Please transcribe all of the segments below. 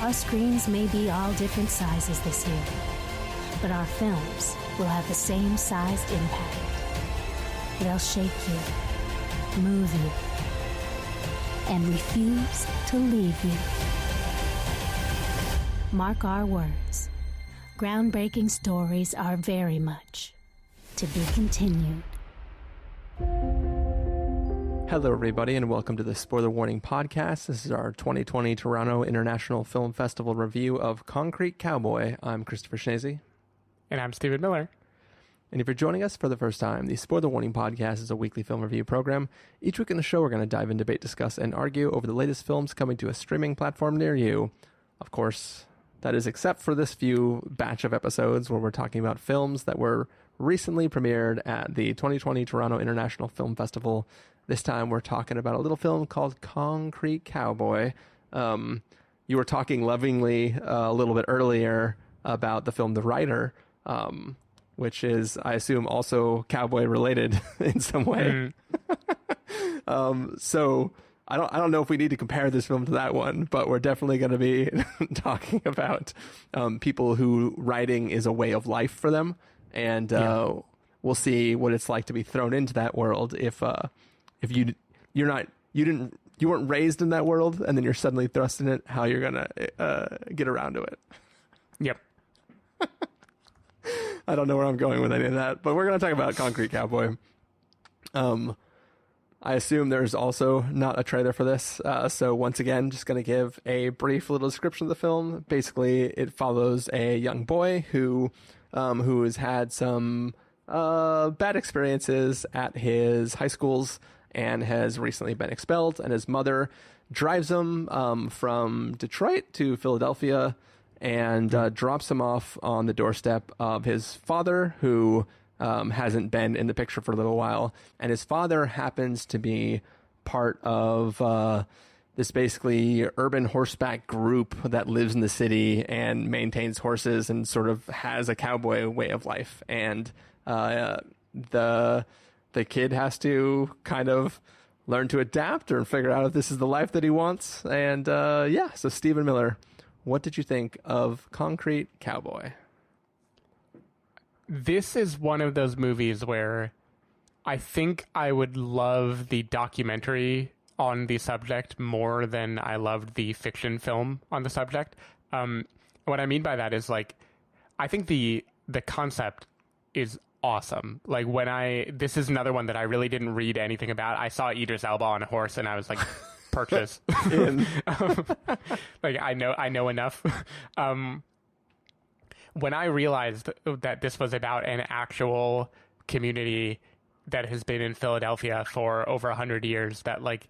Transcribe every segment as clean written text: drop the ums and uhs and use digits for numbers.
Our screens may be all different sizes this year, but our films will have the same sized impact. They'll shake you, move you, and refuse to leave you. Mark our words. Groundbreaking stories are very much to be continued. Hello, everybody, and welcome to the Spoiler Warning Podcast. This is our 2020 Toronto International Film Festival review of Concrete Cowboy. I'm Christopher Schnese. And I'm Stephen Miller. And if you're joining us for the first time, the Spoiler Warning Podcast is a weekly film review program. Each week in the show, we're going to dive in, debate, discuss, and argue over the latest films coming to a streaming platform near you. Of course, that is except for this few batch of episodes where we're talking about films that were recently premiered at the 2020 Toronto International Film Festival. This time we're talking about a little film called Concrete Cowboy. You were talking lovingly a little bit earlier about the film The Rider, which is, I assume, also cowboy related in some way. So I don't know if we need to compare this film to that one, but we're definitely going to be talking about people who writing is a way of life for them, and we'll see what it's like to be thrown into that world if you weren't raised in that world and then you're suddenly thrust in it, how you're gonna get around to it. Yep. I don't know where I'm going with any of that, but we're going to talk about Concrete Cowboy. I assume there's also not a trailer for this. So once again, just going to give a brief little description of the film. Basically, it follows a young boy who has had some bad experiences at his high schools and has recently been expelled, and his mother drives him from Detroit to Philadelphia and drops him off on the doorstep of his father, who hasn't been in the picture for a little while. And his father happens to be part of this basically urban horseback group that lives in the city and maintains horses and sort of has a cowboy way of life. And the kid has to kind of learn to adapt or figure out if this is the life that he wants. And so Stephen Miller, what did you think of Concrete Cowboy? This is one of those movies where I think I would love the documentary on the subject more than I loved the fiction film on the subject. What I mean by that is, like, I think the concept is awesome. Like, this is another one that I really didn't read anything about. I saw Idris Elba on a horse and I was like, purchase. Like, I know enough. When I realized that this was about an actual community that has been in Philadelphia for over 100 years, that, like,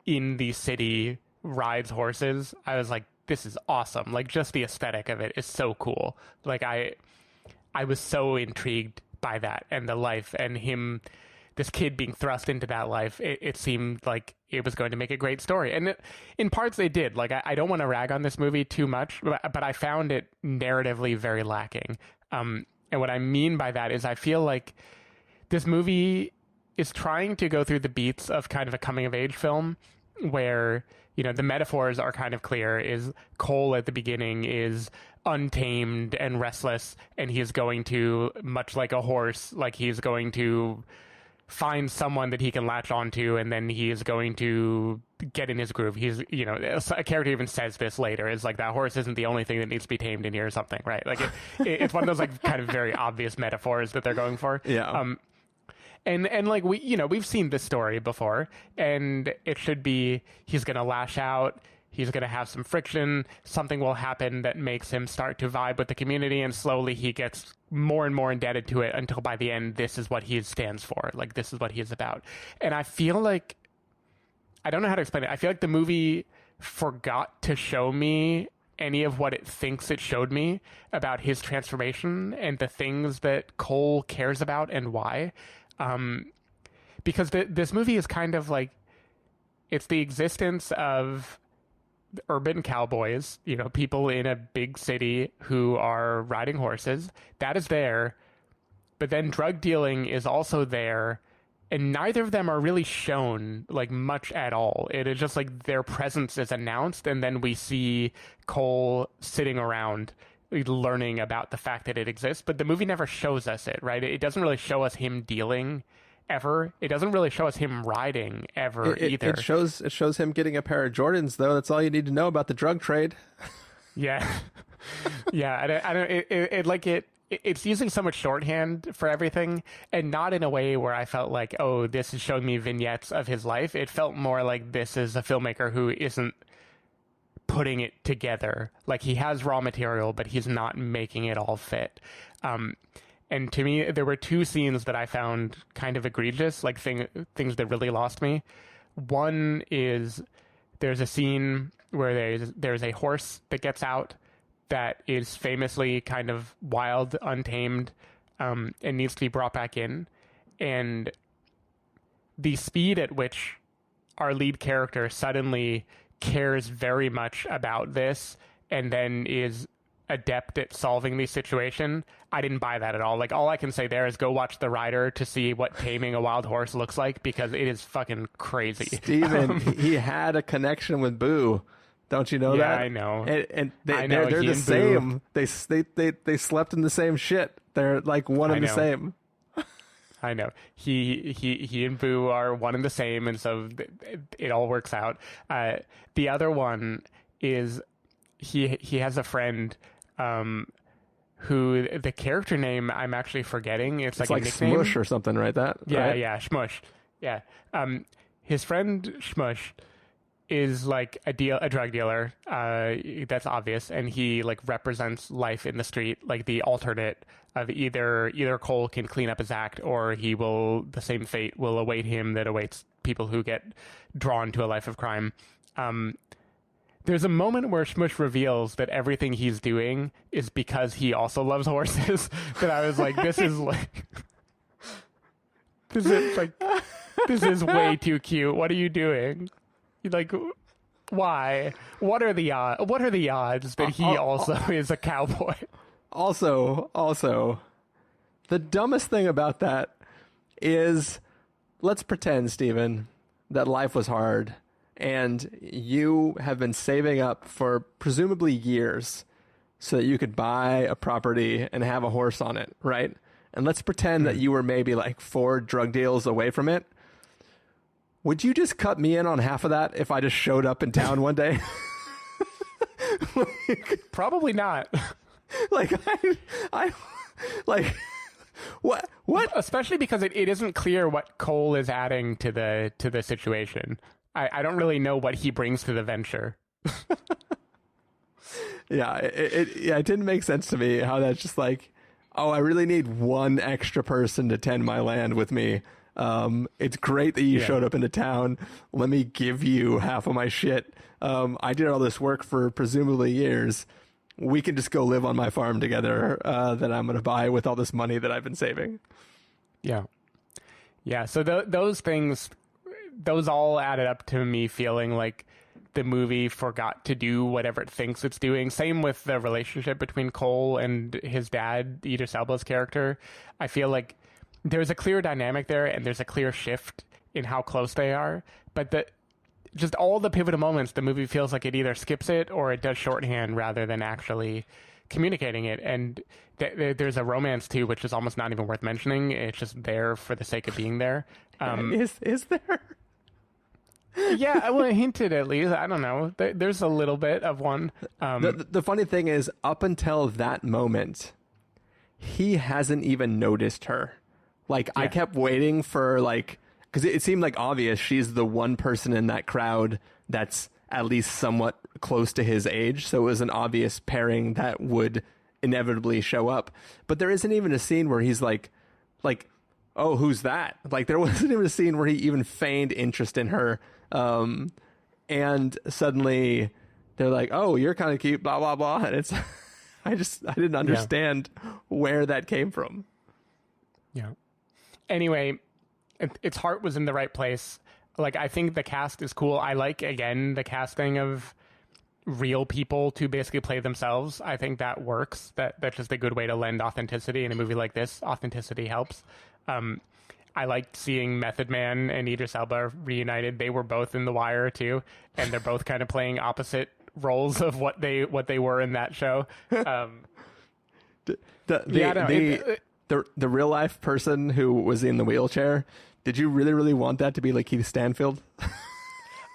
in the city rides horses, I was like, this is awesome. Like, just the aesthetic of it is so cool. Like, I was so intrigued by that and the life, and this kid being thrust into that life. It seemed like it was going to make a great story. And in parts they did. Like, I don't want to rag on this movie too much, but I found it narratively very lacking. And what I mean by that is I feel like this movie is trying to go through the beats of kind of a coming of age film where, you know, the metaphors are kind of clear. Is Cole at the beginning is untamed and restless, and he is going to, much like a horse, like, he's going to find someone that he can latch onto, and then he is going to get in his groove. He's, you know, a character even says this later, is like, that horse isn't the only thing that needs to be tamed in here or something, right? Like, it's one of those, like, kind of very obvious metaphors that they're going for. Yeah. And like, we've seen this story before, and it should be, he's going to lash out, he's going to have some friction, something will happen that makes him start to vibe with the community, and slowly he gets more and more indebted to it until by the end, this is what he stands for. Like, this is what he's about. And I feel like, I don't know how to explain it. I feel like the movie forgot to show me any of what it thinks it showed me about his transformation and the things that Cole cares about and why. Because this movie is kind of like, it's the existence of urban cowboys, you know, people in a big city who are riding horses. That is there. But then drug dealing is also there. and neither of them are really shown like much at all. It is just like their presence is announced, and then we see Cole sitting around learning about the fact that it exists, but the movie never shows us it, right? It doesn't really show us him dealing ever. It doesn't really show us him riding ever either. It shows him getting a pair of Jordans, though. That's all you need to know about the drug trade. Yeah. Yeah, I don't it's using so much shorthand for everything, and not in a way where I felt like, oh, this is showing me vignettes of his life. It felt more like this is a filmmaker who isn't putting it together. Like, he has raw material, but he's not making it all fit. And to me, there were two scenes that I found kind of egregious, like things that really lost me. One is there's a scene where there's a horse that gets out that is famously kind of wild, untamed, and needs to be brought back in. And the speed at which our lead character suddenly cares very much about this and then is adept at solving the situation, I didn't buy that at all. Like, all I can say there is go watch The Rider to see what taming a wild horse looks like, because it is fucking crazy. Steven, he had a connection with Boo. Don't you know that? Yeah, I know. And they're the same. They slept in the same shit. They're like one and the same. I know. He and Boo are one and the same, and so it all works out. The other one is he has a friend who the character name I'm actually forgetting. It's like a nickname. Smush or something, right? Yeah, Shmush. Yeah. His friend Shmush is like a drug dealer. That's obvious, and he like represents life in the street, like the alternate of either Cole can clean up his act, or the same fate will await him that awaits people who get drawn to a life of crime. There's a moment where Shmush reveals that everything he's doing is because he also loves horses. That I was like, this is way too cute. What are you doing? Like, why? What are the odds that he also is a cowboy? Also, the dumbest thing about that is, let's pretend, Steven, that life was hard and you have been saving up for presumably years so that you could buy a property and have a horse on it, right? And let's pretend that you were maybe like 4 drug deals away from it. Would you just cut me in on half of that if I just showed up in town one day? Probably not. Like, I like, what? Especially because it isn't clear what Cole is adding to the situation. I don't really know what he brings to the venture. Yeah, it didn't make sense to me how that's just like, oh, I really need one extra person to tend my land with me. It's great that you showed up into town. Let me give you half of my shit. I did all this work for presumably years. We can just go live on my farm together that I'm going to buy with all this money that I've been saving. Yeah. Yeah. So those things, those all added up to me feeling like the movie forgot to do whatever it thinks it's doing. Same with the relationship between Cole and his dad, Idris Elba's character. I feel like there's a clear dynamic there, and there's a clear shift in how close they are. But just all the pivotal moments, the movie feels like it either skips it or it does shorthand rather than actually communicating it. And there's a romance too, which is almost not even worth mentioning. It's just there for the sake of being there. Is there? Yeah, well, hinted at least. I don't know. There's a little bit of one. The funny thing is, up until that moment, he hasn't even noticed her. Like, I kept waiting for, like, because it seemed like obvious she's the one person in that crowd that's at least somewhat close to his age. So it was an obvious pairing that would inevitably show up. But there isn't even a scene where he's like, oh, who's that? Like, there wasn't even a scene where he even feigned interest in her. And suddenly they're like, oh, you're kind of cute, blah, blah, blah. And it's, I didn't understand where that came from. Yeah. Anyway, its heart was in the right place. Like, I think the cast is cool. I like, again, the casting of real people to basically play themselves. I think that works. That's just a good way to lend authenticity in a movie like this. Authenticity helps. I liked seeing Method Man and Idris Elba reunited. They were both in The Wire too, and they're both kind of playing opposite roles of what they were in that show. The real life person who was in the wheelchair, did you really want that to be like Keith Stanfield?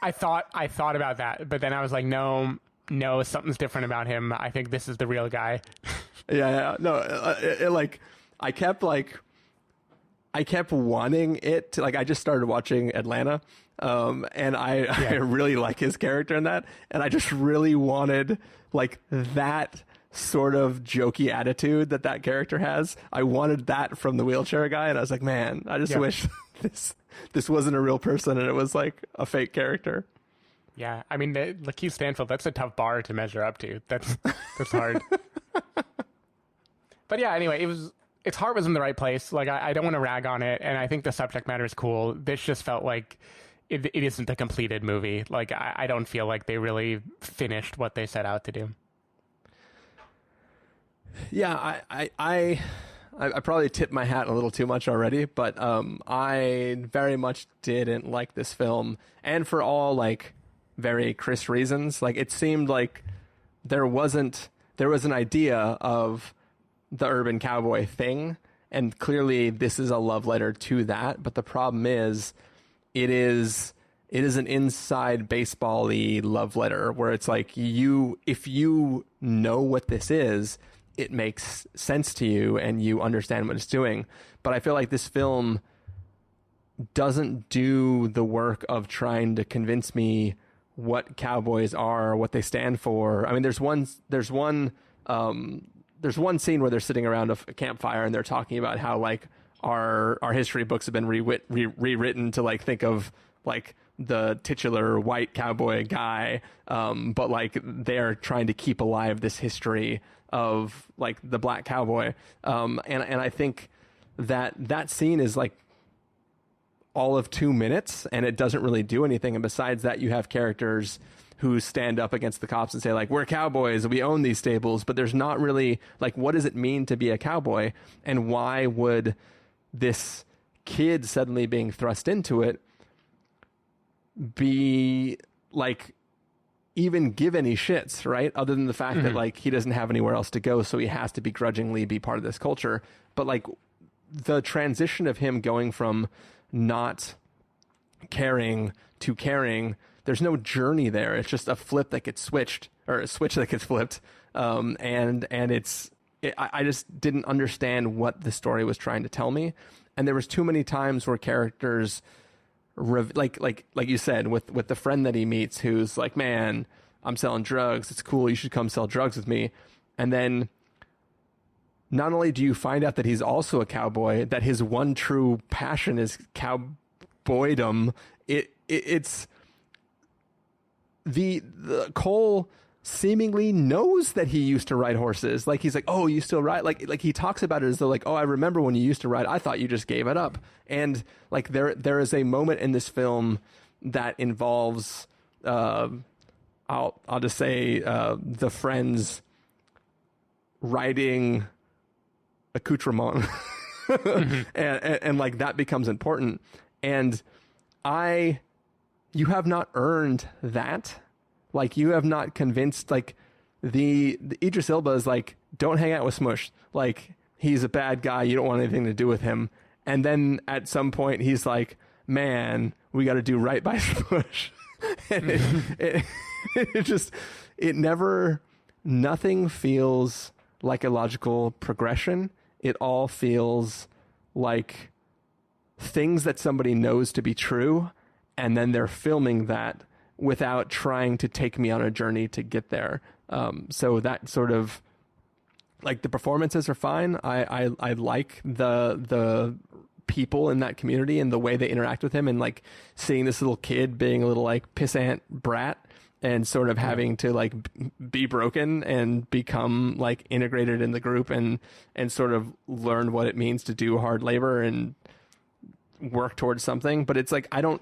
I thought about that, but then I was like, no, something's different about him. I think this is the real guy. Yeah. No, I kept wanting it to, like, I just started watching Atlanta, and I really like his character in that, and I just really wanted like that sort of jokey attitude that character has. I wanted that from the wheelchair guy, and I was like, man, I just wish this wasn't a real person and it was like a fake character. Yeah, I mean, Lakeith Stanfield, that's a tough bar to measure up to. That's hard. But yeah, anyway, its heart was in the right place. Like, I don't want to rag on it, and I think the subject matter is cool. This just felt like it isn't a completed movie. Like, I don't feel like they really finished what they set out to do. Yeah, I probably tipped my hat a little too much already, but I very much didn't like this film, and for all like very Chris reasons. Like, it seemed like there was an idea of the urban cowboy thing, and clearly this is a love letter to that. But the problem is, it is an inside baseball-y love letter where it's like, if you know what this is, it makes sense to you and you understand what it's doing. But I feel like this film doesn't do the work of trying to convince me what cowboys are, what they stand for. I mean, there's one scene where they're sitting around a campfire and they're talking about how like our history books have been rewritten to like think of like the titular white cowboy guy, but like they're trying to keep alive this history of like the black cowboy, and I think that scene is like all of 2 minutes, and it doesn't really do anything. And besides that, you have characters who stand up against the cops and say like, we're cowboys, we own these stables, but there's not really like, what does it mean to be a cowboy, and why would this kid suddenly being thrust into it be like even give any shits, right? Other than the fact that like he doesn't have anywhere else to go, so he has to begrudgingly be part of this culture. But like the transition of him going from not caring to caring, there's no journey there. It's just a flip that gets switched, or a switch that gets flipped. And I just didn't understand what the story was trying to tell me. And there was too many times where characters like you said, with the friend that he meets who's like, man, I'm selling drugs, it's cool, you should come sell drugs with me. And then not only do you find out that he's also a cowboy, that his one true passion is cowboydom, it's the Cole seemingly knows that he used to ride horses. Like, he's like, oh, you still ride? Like he talks about it as though like, oh, I remember when you used to ride. I thought you just gave it up. And like there is a moment in this film that involves I'll just say the friends riding accoutrement and like that becomes important. And you have not earned that. Like, you have not convinced, like, the Idris Elba is like, don't hang out with Smush. Like, he's a bad guy. You don't want anything to do with him. And then at some point, he's like, man, we got to do right by Smush. And nothing feels like a logical progression. It all feels like things that somebody knows to be true, and then they're filming that without trying to take me on a journey to get there. So that sort of, like, the performances are fine. I like the people in that community and the way they interact with him, and like seeing this little kid being a little like pissant brat and sort of having to like be broken and become like integrated in the group and sort of learn what it means to do hard labor and work towards something. But it's like, I don't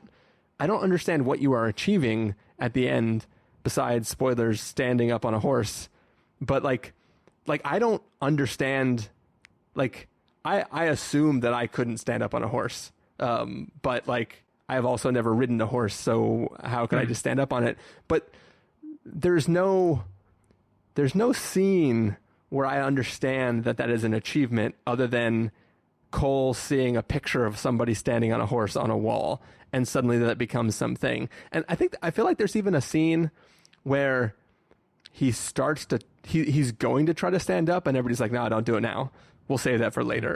understand what you are achieving at the end besides, spoilers, standing up on a horse. But like I don't understand, like I assume that I couldn't stand up on a horse. But like, I've also never ridden a horse, so how could I just stand up on it? But there's no scene where I understand that is an achievement other than Cole seeing a picture of somebody standing on a horse on a wall, and suddenly that becomes something. And I feel like there's even a scene where he's going to try to stand up, and everybody's like, no, don't do it now. We'll save that for later.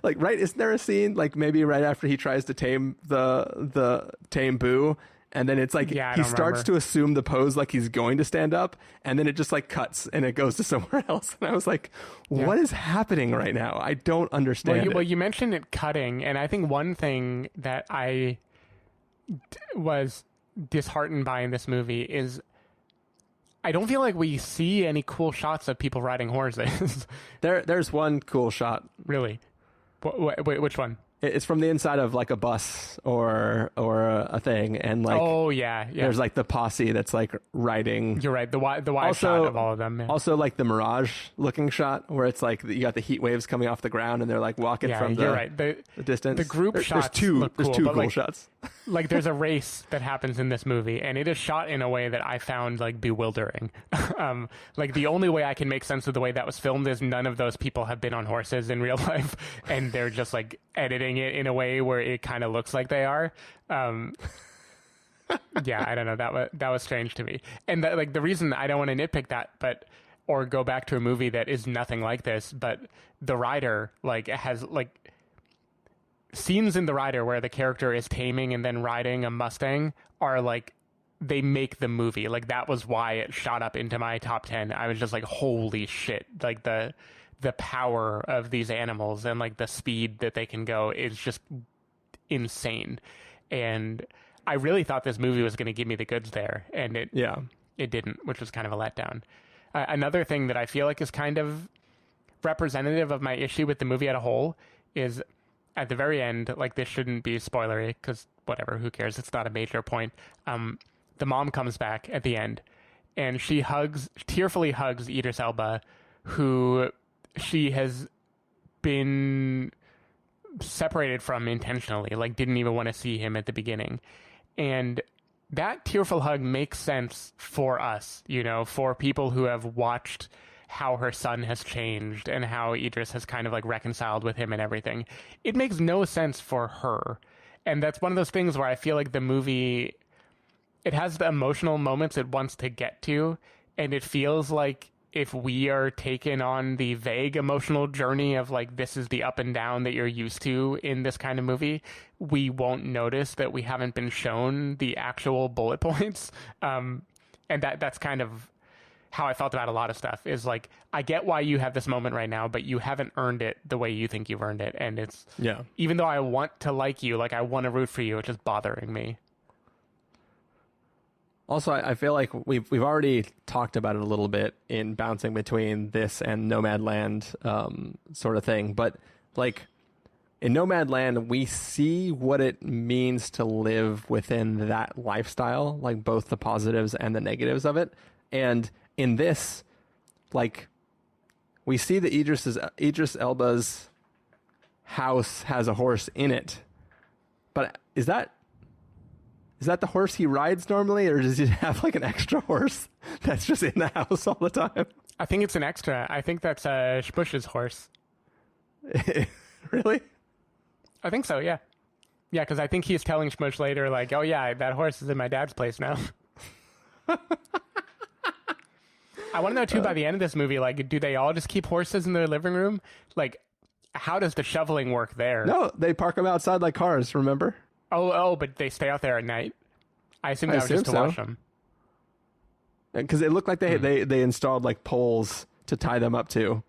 like, right? Isn't there a scene like maybe right after he tries to tame the tame Boo? And then it's like he starts to assume the pose like he's going to stand up, and then it just like cuts and it goes to somewhere else. And I was like, what is happening right now? I don't understand it. Well, you mentioned it cutting, and I think one thing that I was disheartened by in this movie is I don't feel like we see any cool shots of people riding horses. There's one cool shot. Really? Wait, which one? It's from the inside of like a bus or a thing, and like there's like the posse that's like riding. You're right. The wide shot of all of them. Yeah. Also, like the Mirage looking shot where it's like you got the heat waves coming off the ground, and they're like walking from the distance. The group shots. There's two cool shots. Like there's a race that happens in this movie, and it is shot in a way that I found like bewildering. Like the only way I can make sense of the way that was filmed is none of those people have been on horses in real life, and they're just like editing it in a way where it kind of looks like they are. Yeah, I don't know. That was strange to me. And like the reason I don't want to nitpick that, or go back to a movie that is nothing like this, but The Rider like has like scenes in The Rider where the character is taming and then riding a Mustang are like, they make the movie. Like that was why it shot up into my top 10. I was just like, holy shit. Like the power of these animals and like the speed that they can go is just insane. And I really thought this movie was going to give me the goods there. And it didn't, which was kind of a letdown. Another thing that I feel like is kind of representative of my issue with the movie as a whole is at the very end, like this shouldn't be spoilery because whatever, who cares? It's not a major point. The mom comes back at the end and she tearfully hugs Idris Elba, who she has been separated from intentionally, like didn't even want to see him at the beginning. And that tearful hug makes sense for us, for people who have watched how her son has changed and how Idris has kind of like reconciled with him and everything. It makes no sense for her. And that's one of those things where I feel like the movie, it has the emotional moments it wants to get to, and it feels like if we are taken on the vague emotional journey of like, this is the up and down that you're used to in this kind of movie, we won't notice that we haven't been shown the actual bullet points. And that's kind of how I felt about a lot of stuff is like, I get why you have this moment right now, but you haven't earned it the way you think you've earned it. And it's, even though I want to like you, like I want to root for you, it's just bothering me. Also, I feel like we've already talked about it a little bit in bouncing between this and Nomadland sort of thing. But like in Nomadland, we see what it means to live within that lifestyle, like both the positives and the negatives of it. And in this, like we see that Idris Elba's house has a horse in it. But is that the horse he rides normally, or does he have like an extra horse that's just in the house all the time? I think it's an extra. I think that's Shmush's horse. Really? I think so, yeah. Yeah, because I think he's telling Shmush later, like, oh yeah, that horse is in my dad's place now. I want to know, too, by the end of this movie, like, do they all just keep horses in their living room? Like, how does the shoveling work there? No, they park them outside like cars, remember? Oh, but they stay out there at night? I assume that was just to wash them. Because it looked like they installed like poles to tie them up to.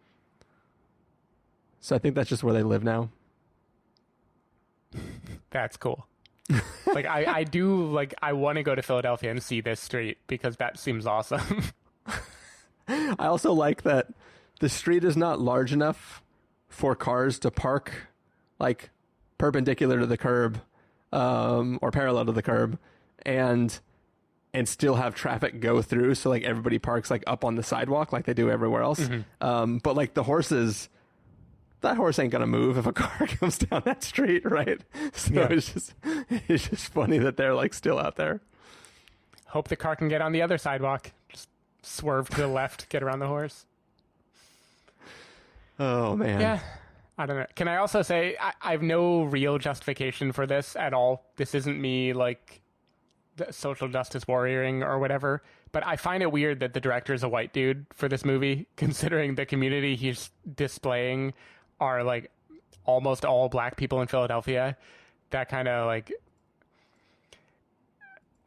So I think that's just where they live now. That's cool. Like I do, like I want to go to Philadelphia and see this street because that seems awesome. I also like that the street is not large enough for cars to park like perpendicular to the curb. Or parallel to the curb, and still have traffic go through. So like everybody parks like up on the sidewalk like they do everywhere else. Mm-hmm. But like the horses that horse ain't gonna move if a car comes down that street, right? So Yeah. it's just funny that they're like still out there. Hope the car can get on the other sidewalk. Just swerve to the left, get around the horse. Oh man. Yeah. I don't know. Can I also say I have no real justification for this at all. This isn't me like social justice warrioring or whatever, but I find it weird that the director is a white dude for this movie, considering the community he's displaying are like almost all black people in Philadelphia. That kind of like,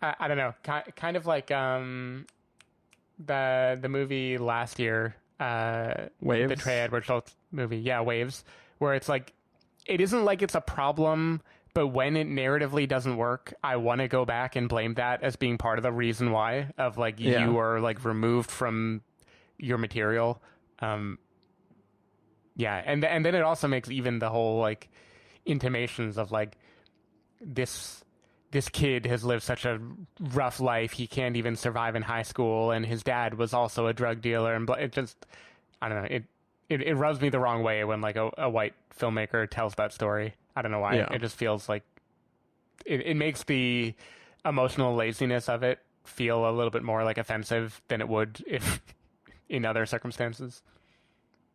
I don't know, kind of like the movie last year, Waves? the Trey Edward Schultz movie, yeah, Waves, where it's like, it isn't like it's a problem, but when it narratively doesn't work, I want to go back and blame that as being part of the reason why, of like you are like removed from your material. Yeah, and then it also makes even the whole like intimations of like this kid has lived such a rough life, he can't even survive in high school, and his dad was also a drug dealer, and it just, I don't know, it rubs me the wrong way when like a white filmmaker tells that story. I don't know why. Yeah. It just feels like it makes the emotional laziness of it feel a little bit more like offensive than it would if in other circumstances.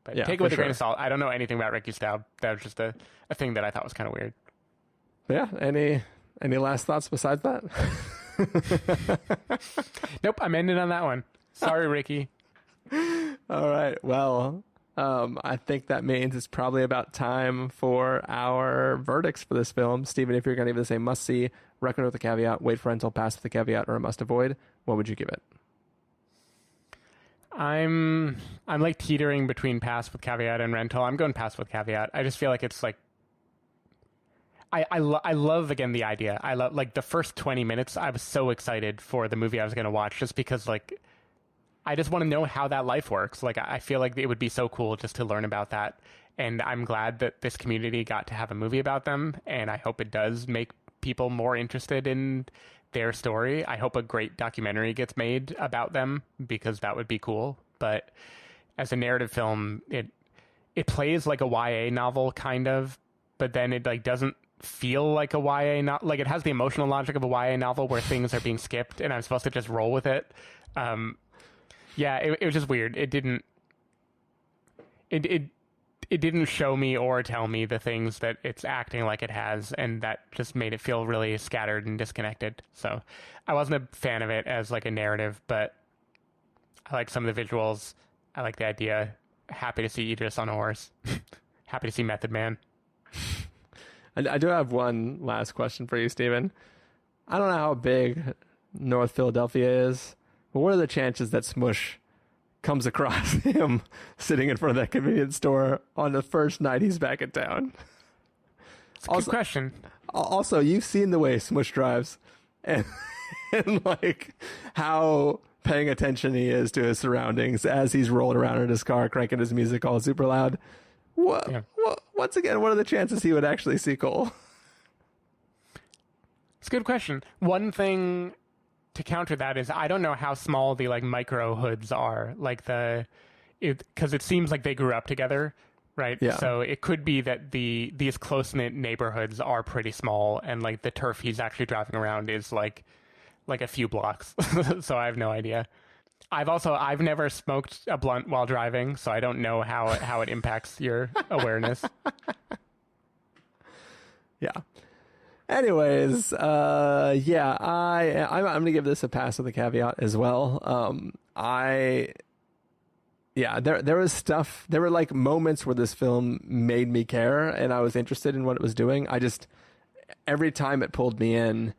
But Yeah, take it for with a grain sure. of salt. I don't know anything about Ricky Staub. That was just a thing that I thought was kind of weird. Yeah. Any last thoughts besides that? Nope, I'm ending on that one. Sorry, Ricky. All right. Well, I think that means it's probably about time for our verdicts for this film. Steven, if you're going to give this a must-see, recommend with a caveat, wait for rental, pass with a caveat, or a must-avoid, what would you give it? I'm like teetering between pass with caveat and rental. I'm going pass with caveat. I just feel like it's like I love again the idea. I love like the first 20 minutes. I was so excited for the movie I was going to watch just because like I just want to know how that life works. Like I feel like it would be so cool just to learn about that. And I'm glad that this community got to have a movie about them. And I hope it does make people more interested in their story. I hope a great documentary gets made about them because that would be cool. But as a narrative film, it plays like a YA novel kind of, but then it like doesn't feel like a YA novel. Like it has the emotional logic of a YA novel where things are being skipped and I'm supposed to just roll with it. Yeah, it was just weird. It didn't show me or tell me the things that it's acting like it has, and that just made it feel really scattered and disconnected. So I wasn't a fan of it as like a narrative, but I like some of the visuals. I like the idea. Happy to see Idris on a horse. Happy to see Method Man. I do have one last question for you, Steven. I don't know how big North Philadelphia is, but what are the chances that Smush comes across him sitting in front of that convenience store on the first night he's back in town? It's a good question. Also, you've seen the way Smush drives and like how paying attention he is to his surroundings as he's rolling around in his car, cranking his music all super loud. Once again, what are the chances he would actually see Cole? It's a good question. One thing to counter that is I don't know how small the like micro hoods are, like because it seems like they grew up together, right? Yeah. So it could be that these close knit neighborhoods are pretty small, and like the turf he's actually driving around is like a few blocks. So I have no idea. I've never smoked a blunt while driving, so I don't know how it impacts your awareness. Yeah. Anyways, I'm going to give this a pass with a caveat as well. There was stuff, there were like moments where this film made me care and I was interested in what it was doing. Every time it pulled me in,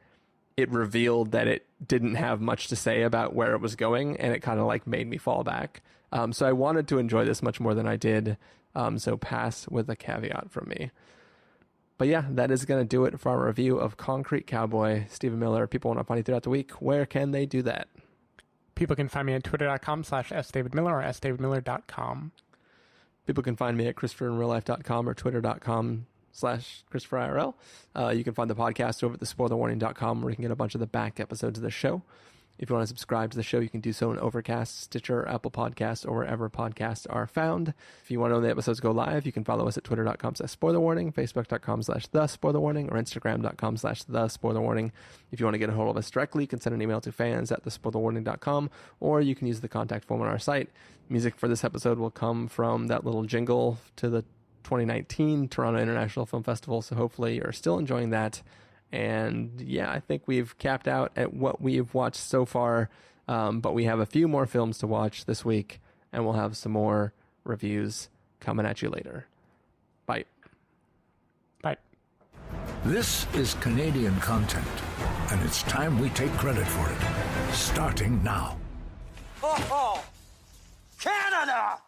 it revealed that it didn't have much to say about where it was going, and it kind of like made me fall back. So I wanted to enjoy this much more than I did. So pass with a caveat from me. But yeah, that is going to do it for our review of Concrete Cowboy. Stephen Miller, people want to find you throughout the week. Where can they do that? People can find me at twitter.com/sdavidmiller or sdavidmiller.com. People can find me at ChristopherInRealLife.com or twitter.com/ChristopherIRL. You can find the podcast over at thespoilerwarning.com where you can get a bunch of the back episodes of the show. If you want to subscribe to the show, you can do so in Overcast, Stitcher, Apple Podcasts, or wherever podcasts are found. If you want to know when the episodes go live, you can follow us at twitter.com/spoilerwarning, facebook.com/thespoilerwarning, or instagram.com/thespoilerwarning. If you want to get a hold of us directly, you can send an email to fans@thespoilerwarning.com, or you can use the contact form on our site. Music for this episode will come from that little jingle to the 2019 Toronto International Film Festival, so hopefully you're still enjoying that. And yeah, I think we've capped out at what we've watched so far, but we have a few more films to watch this week, and we'll have some more reviews coming at you later. Bye. Bye. This is Canadian content, and it's time we take credit for it. Starting now. Ho, ho! Canada!